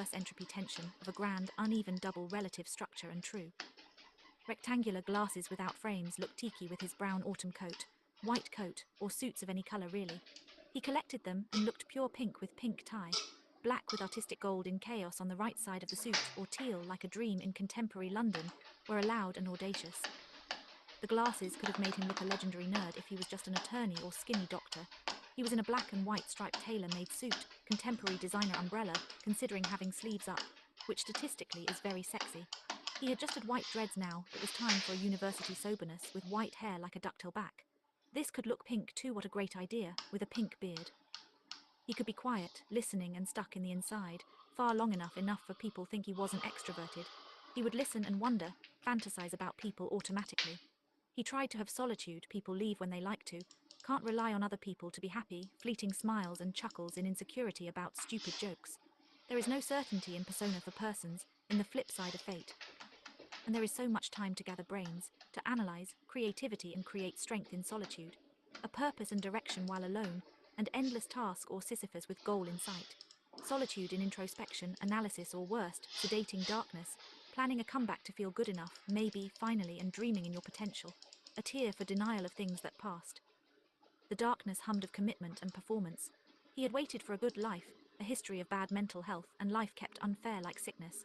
reverse entropy tension of a grand, uneven double relative structure and true. Rectangular glasses without frames looked tiki with his brown autumn coat, white coat, or suits of any color really. He collected them and looked pure pink with pink tie, black with artistic gold in chaos on the right side of the suit, or teal like a dream in contemporary London, were loud and audacious. The glasses could have made him look a legendary nerd if he was just an attorney or skinny doctor. He was in a black and white striped tailor-made suit, contemporary designer umbrella, considering having sleeves up, which statistically is very sexy. He had just had white dreads now, it was time for a university soberness with white hair like a ducktail back. This could look pink too, what a great idea, with a pink beard. He could be quiet, listening and stuck in the inside, far long enough for people think he wasn't extroverted. He would listen and wonder, fantasize about people automatically. He tried to have solitude, people leave when they like to, can't rely on other people to be happy, fleeting smiles and chuckles in insecurity about stupid jokes. There is no certainty in persona for persons, in the flip side of fate. And there is so much time to gather brains, to analyze, creativity and create strength in solitude. A purpose and direction while alone, and endless task or Sisyphus with goal in sight. Solitude in introspection, analysis or worst, sedating darkness, planning a comeback to feel good enough, maybe, finally, and dreaming in your potential. A tear for denial of things that passed. The darkness hummed of commitment and performance. He had waited for a good life, a history of bad mental health, and life kept unfair like sickness.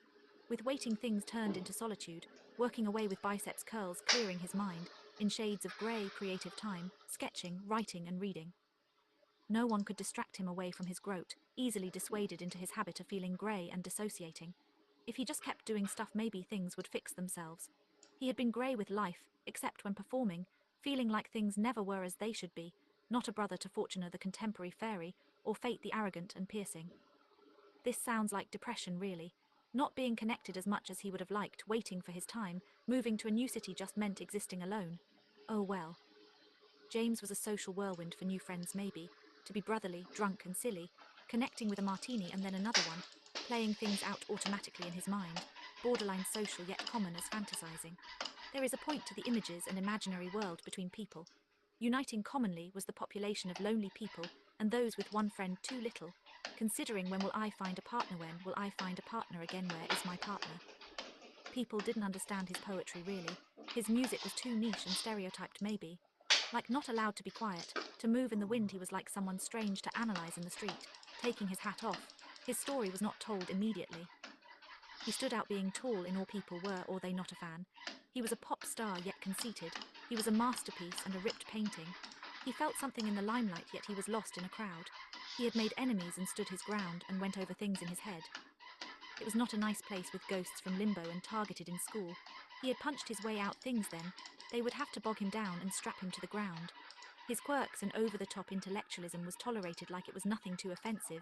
With waiting things turned into solitude, working away with biceps curls clearing his mind, in shades of grey creative time, sketching, writing and reading. No one could distract him away from his groat, easily dissuaded into his habit of feeling grey and dissociating. If he just kept doing stuff maybe things would fix themselves. He had been grey with life, except when performing, feeling like things never were as they should be, not a brother to Fortuna the contemporary fairy, or Fate the arrogant and piercing. This sounds like depression really. Not being connected as much as he would have liked, waiting for his time, moving to a new city just meant existing alone. Oh well. James was a social whirlwind for new friends maybe, to be brotherly, drunk and silly, connecting with a martini and then another one, playing things out automatically in his mind, borderline social yet common as fantasizing. There is a point to the images and imaginary world between people. Uniting commonly was the population of lonely people and those with one friend too little, considering when will I find a partner, when will I find a partner again, where is my partner? People didn't understand his poetry really. His music was too niche and stereotyped maybe. Like not allowed to be quiet, to move in the wind he was like someone strange to analyze in the street, taking his hat off. His story was not told immediately. He stood out being tall in all people were or they not a fan. He was a pop star yet conceited. He was a masterpiece and a ripped painting. He felt something in the limelight yet he was lost in a crowd. He had made enemies and stood his ground and went over things in his head. It was not a nice place with ghosts from limbo and targeted in school. He had punched his way out things then. They would have to bog him down and strap him to the ground. His quirks and over-the-top intellectualism was tolerated like it was nothing too offensive,